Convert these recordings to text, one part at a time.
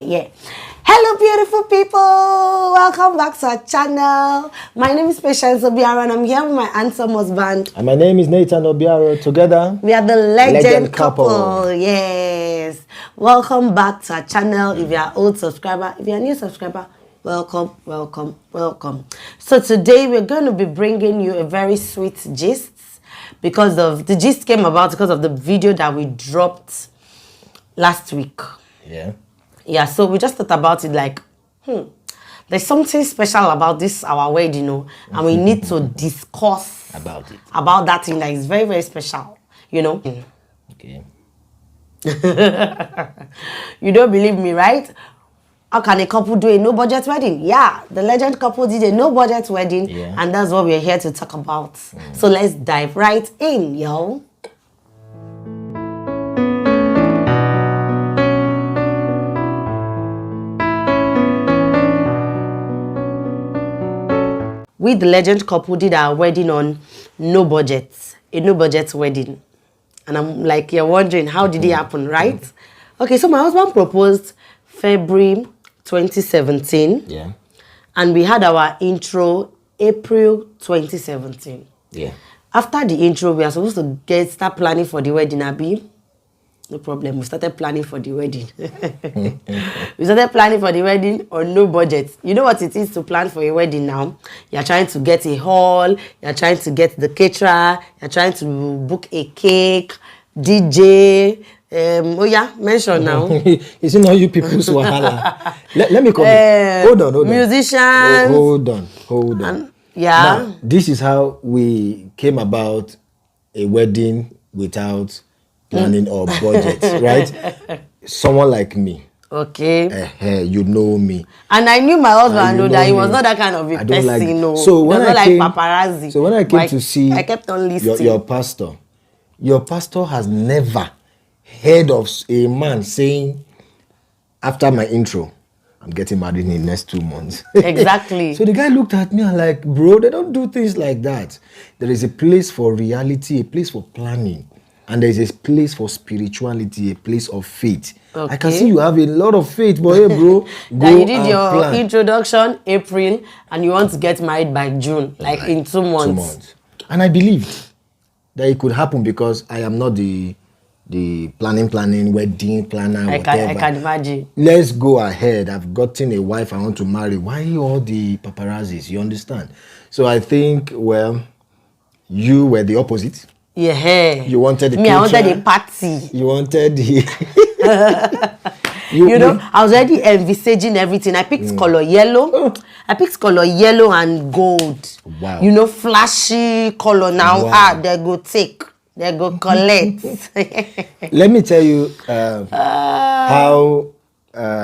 Yeah. Hello, beautiful people. Welcome back to our channel. My name is Patience Obiara and I'm here with my handsome husband. And my name is Nathan Obiara. Together, we are the legend couple. Yes. Welcome back to our channel. If you are old subscriber, if you are new subscriber, welcome. So today we're going to be bringing you a very sweet gist because of the gist came about because of the video that we dropped last week. Yeah, so we just thought about it like, there's something special about this, our wedding, and we need to discuss about that thing that is very, very special, Okay. You don't believe me, right? How can a couple do a no-budget wedding? Yeah, the legend couple did a no-budget wedding, and that's what we're here to talk about. So let's dive right in, yo. We, the legend couple, did our wedding on no budget, a no budget wedding. And I'm like, you're wondering, how did it happen, right? Okay, so my husband proposed February 2017. Yeah. And we had our intro April 2017. Yeah. After the intro, we are supposed to start planning for the wedding, Abi. No problem. We started planning for the wedding. We started planning for the wedding on no budget. You know what it is to plan for a wedding now? You're trying to get a hall. You're trying to get the caterer. You're trying to book a cake, DJ. Mention now. It's not you people's wahala. Let me come. Hold on. Musicians. Hold on. Now, this is how we came about a wedding without planning or budget, right? Someone like me. Okay. You know me. And I knew my husband that he was not that kind of a person. So when I came, like paparazzi. So when I came to see I kept on listening. Your pastor has never heard of a man saying, after my intro, I'm getting married in the next 2 months. Exactly. So the guy looked at me and like, bro, they don't do things like that. There is a place for reality, a place for planning. And there is a place for spirituality, a place of faith. Okay. I can see you have a lot of faith, but hey, bro, that you did your introduction April and you want to get married by June, like in 2 months. 2 months. And I believed that it could happen because I am not the planning, wedding planner, whatever. I can imagine. Let's go ahead. I've gotten a wife I want to marry. Why all the paparazzis? You understand? So I think, well, you were the opposite. Yeah. You wanted the I wanted a party. You wanted the... I was already envisaging everything. I picked color yellow. I picked color yellow and gold. Wow. Flashy color now. Wow. They go take. They go collect. Let me tell you how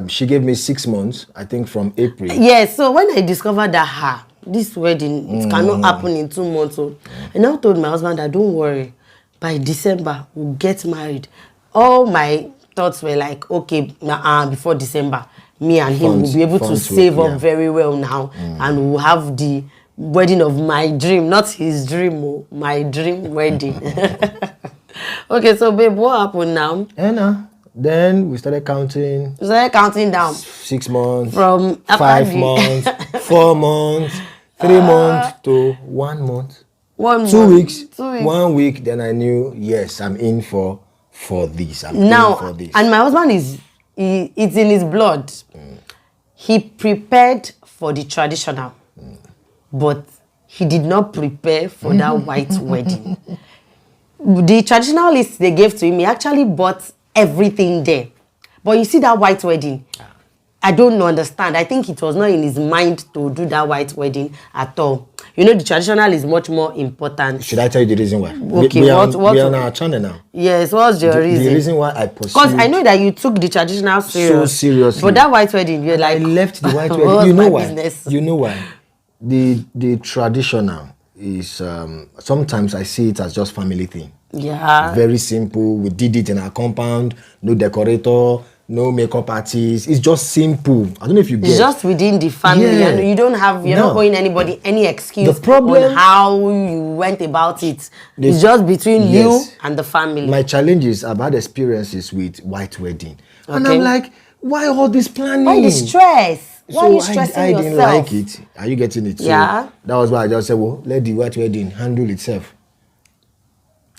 she gave me 6 months, I think from April. Yes, so when I discovered that this wedding, it cannot happen in 2 months. I now told my husband that don't worry, by December, we'll get married. All my thoughts were like, okay, before December, me and him will be able to save up very well now. And we'll have the wedding of my dream, not his dream, my dream wedding. Okay, so babe, what happened now? Then we started counting. We started counting down. 6 months. From 5 months. 4 months. 3 months to 1 month. 2 weeks. 1 week. Then I knew, yes, I'm in for this. I'm in for this. And my husband it's in his blood. He prepared for the traditional, but he did not prepare for that white wedding. The traditional list they gave to him, he actually bought everything there. But you see that white wedding, I don't understand. I think it was not in his mind to do that white wedding at all. The traditional is much more important. Should I tell you the reason why? Okay, we are on our channel now. Yes, what's your reason? The reason why I pursued... Because I know that you took the traditional so seriously. But that white wedding, you're like... I left the white wedding. You know why? Business? You know why? The traditional is... sometimes I see it as just family thing. Yeah. Very simple. We did it in our compound. No decorator. No makeup artist. It's just simple. I don't know if you get. It's just within the family. Yeah. And you're not owing anybody any excuse the problem, on how you went about it. It's just between you and the family. My challenge is I've had experiences with white wedding. Okay. And I'm like, Why all this planning? Why the stress? Why are you So stressing I yourself? didn't like it. Are you getting it? Yeah. So that was why I just said, well, let the white wedding handle itself.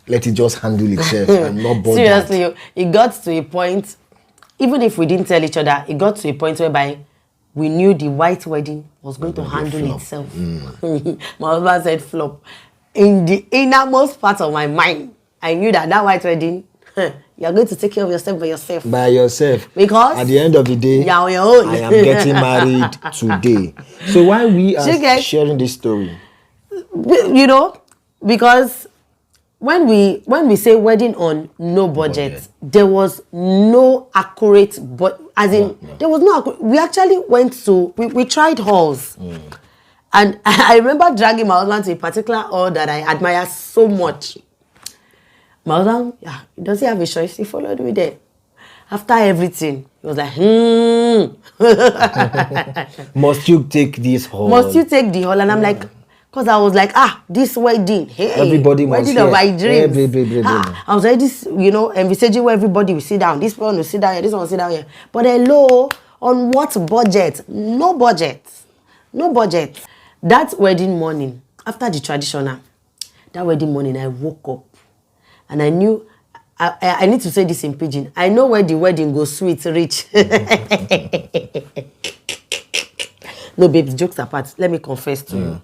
Let it just handle itself and not bother. Seriously, it got to a point, even if we didn't tell each other, it got to a point whereby we knew the white wedding was going to handle itself. My husband said flop. In the innermost part of my mind, I knew that white wedding, you're going to take care of yourself by yourself. By yourself. Because at the end of the day, you're on your own. I am getting married today. So why we are sharing this story? You know, because when we say wedding on no budget, there was no accurate, but as in there was no accurate. We actually went to we tried halls, and I remember dragging my husband to a particular hall that I admire so much. My husband, does he have a choice? He followed me there. After everything, he was like, Must you take this hall? Must you take the hall? And I'm like, because I was like, this wedding, hey, everybody must wedding of my dreams. I was already, envisaging where everybody will sit down. This one will sit down here, this one will sit down here. But hello, on what budget? No budget. No budget. That wedding morning, after the traditional, that wedding morning, I woke up and I knew, I need to say this in pidgin. I know where the wedding goes sweet, rich. No, babes, jokes apart. Let me confess to you.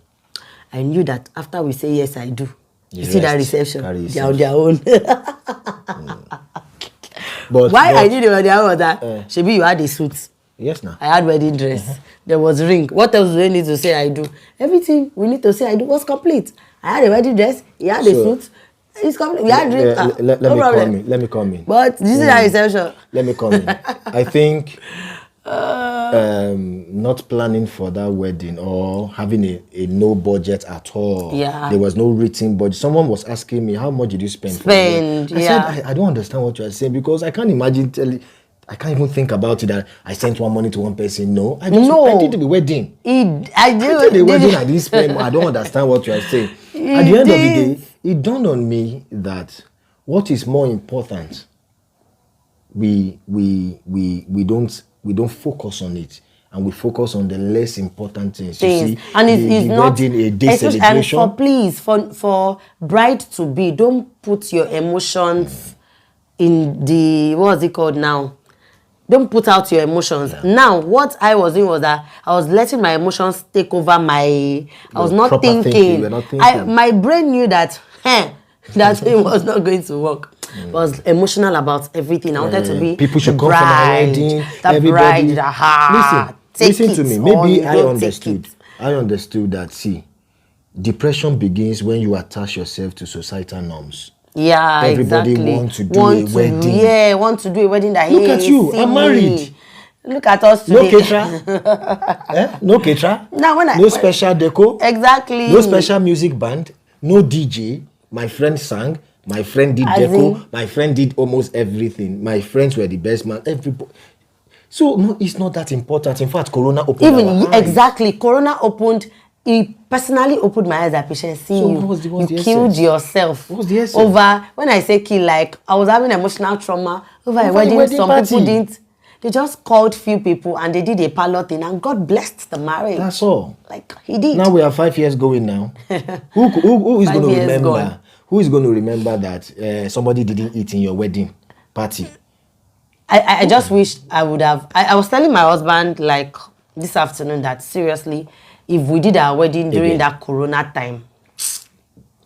I knew that after we say yes, I do. You see that reception? They're on their own. Why I knew they were on their own was that, Shebi, you had a suit. Yes, now. I had wedding dress. There was ring. What else do they need to say I do? Everything we need to say I do was complete. I had a wedding dress. He had a suit. It's complete. We had ring. Let me come in. But this is that reception. Let me come in. I think not planning for that wedding or having a no budget at all. Yeah. There was no written budget. Someone was asking me, how much did you spend? I said, I don't understand what you are saying because I can't imagine I can't even think about it that I sent one money to one person. No, I did the wedding. I did the wedding. I didn't spend. I don't understand what you are saying. At the end of the day, it dawned on me that what is more important, we don't focus on it, and we focus on the less important things. You see, and it's not wedding, a day celebration. And for bride to be, don't put your emotions in the what's it called now. Don't put out your emotions. Now, what I was doing was that I was letting my emotions take over I was not thinking. My brain knew that that thing was not going to work. I was emotional about everything. I wanted to be people should the come bride, for my wedding. the bride. Listen to me. Maybe I understood. I understood that. See, depression begins when you attach yourself to societal norms. Yeah, everybody wants to do a wedding. Yeah, want to do a wedding that look at you. I'm married. Look at us today. No caterer. No caterer. Now no special deco. Exactly. No special music band. No DJ. My friend sang. My friend did deco. My friend did almost everything. My friends were the best man. Everybody. So no, it's not that important. In fact, Corona opened our eyes. Exactly. Corona opened. It personally opened my eyes that patient. See, you killed yourself. What's the essence? Over, when I say kill, like, I was having emotional trauma over a wedding. Some people didn't. They just called few people and they did a parlor thing and God blessed the marriage. That's all. Like, he did. Now we are 5 years going now. Who is going to remember? Who is going to remember that somebody didn't eat in your wedding party? I just wish I would have. I was telling my husband, like, this afternoon that seriously, if we did our wedding during that Corona time,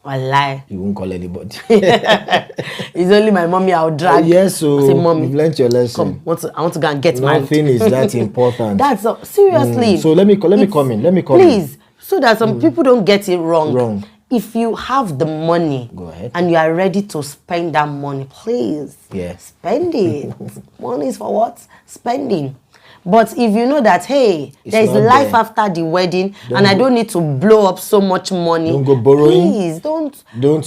wallahi, you won't call anybody. It's only my mommy I'll drag. Yes, so say, Mommy, you've learned your lesson. Come, I want to go and get married. Nothing is that important. That's seriously. So let me come in. Please, so that some people don't get it wrong. If you have the money, go ahead, and you are ready to spend that money, please, spend it. Money is for what? Spending. But if you know that, hey, there is life after the wedding and I don't need to blow up so much money. Don't go borrowing. Please, don't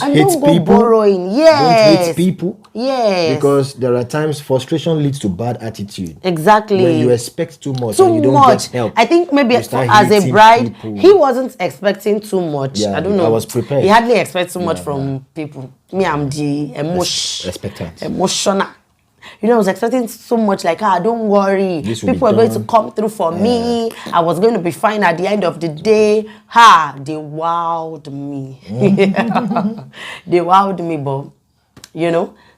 hate people. Borrowing. Yes. Don't hate people. Yes. Because there are times frustration leads to bad attitude. Exactly. When you expect too much and you don't get help. I think maybe as a bride, he wasn't expecting too much. Yeah, I don't know. I was prepared. He hardly expects too much from people. Me, I'm the emotional. I was expecting so much, like, don't worry, people are going to come through for me. I was going to be fine at the end of the day. They wowed me. They wowed me, but,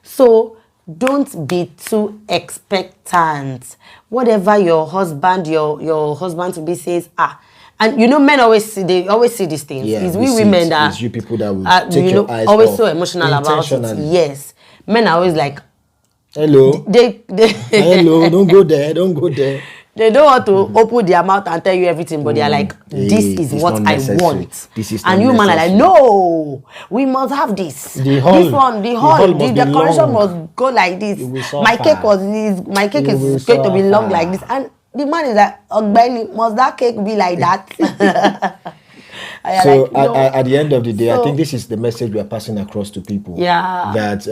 so don't be too expectant. Whatever your husband to be says, and men always see these things. Yeah, it's we women that it's you people that will take your eyes always off so emotional about it. Yes, men are always like, hello, they hello, don't go there. They don't want to open their mouth and tell you everything, but they are like, this is what I want. This is and you man are like, no, we must have this. The decoration must go like this. My cake is going to be long like this. And the man is like, must that cake be like that? So like, no. At the end of the day, I think this is the message we are passing across to people. Yeah. That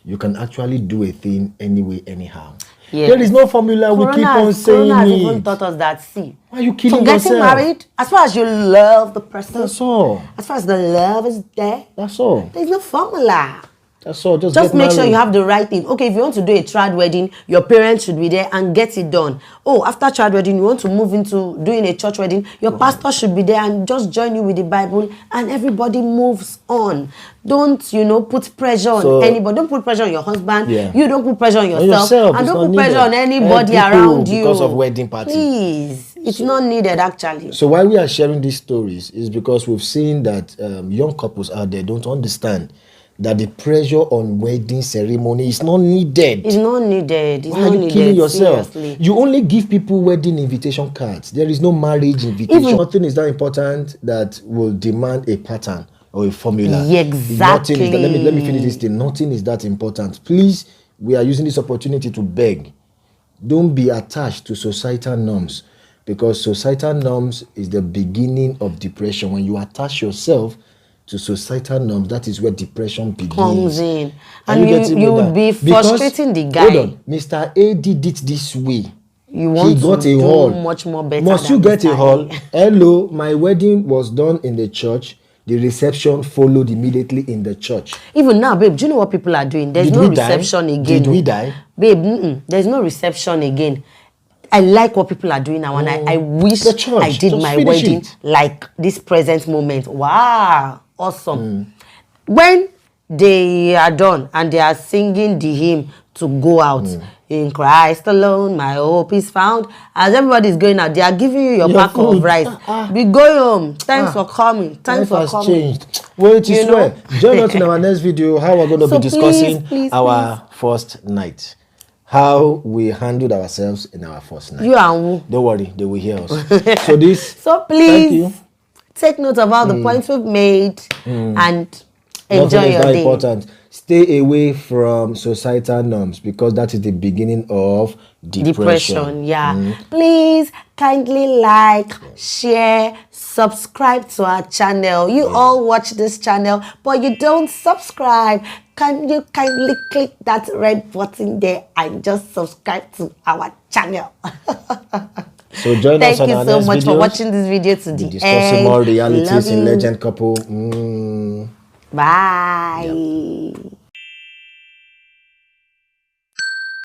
you can actually do a thing anyway, anyhow. Yes. There is no formula. We keep on saying Corona has even taught us that. Why are you killing yourself? Getting married, as far as you love the person, that's all. As far as the love is there, that's all. There's no formula. That's all. Just make sure you have the right thing. Okay, if you want to do a child wedding, your parents should be there and get it done. Oh, after child wedding, you want to move into doing a church wedding, your pastor should be there and just join you with the Bible, and everybody moves on. Don't, put pressure on anybody. Don't put pressure on your husband. Yeah. You don't put pressure on yourself. And don't put pressure on anybody around you. Because of wedding party. Please. It's not needed, actually. So why we are sharing these stories is because we've seen that young couples out there don't understand that the pressure on wedding ceremony is not needed. It's not needed. Why are you killing yourself? Seriously. You only give people wedding invitation cards. There is no marriage invitation. Nothing is that important that will demand a pattern or a formula. Exactly. Let me finish this thing. Nothing is that important. Please, we are using this opportunity to beg. Don't be attached to societal norms, because societal norms is the beginning of depression. When you attach yourself to societal norms, that is where depression begins. Comes in. And you would be frustrating the guy. Hold on, Mr. A did it this way. You want he got to a do hall. Much more better. Must you get a hall? Hello, my wedding was done in the church. The reception followed immediately in the church. Even now, babe, do you know what people are doing? There's no reception again. Did we die? Babe, there's no reception again. I like what people are doing now, and I wish I did my wedding like this present moment. Wow. Awesome. When they are done and they are singing the hymn to go out, in Christ alone my hope is found, as everybody is going out, they are giving you your pack of rice. Be going home. Thanks for coming. Thanks for coming. Changed. Well, it is well. Join us in our next video. How we're going to be discussing our first night. How we handled ourselves in our first night. You and don't worry, they will hear us. So please take note of all the points we've made and enjoy your day. Important. Stay away from societal norms, because that is the beginning of depression. Yeah. Please kindly like, share, subscribe to our channel. You all watch this channel, but you don't subscribe. Can you kindly click that red button there and just subscribe to our channel? So join us on our next video. Thank you so much for watching this video to the end. Discussing more realities in Legend Couple. Bye. Yep.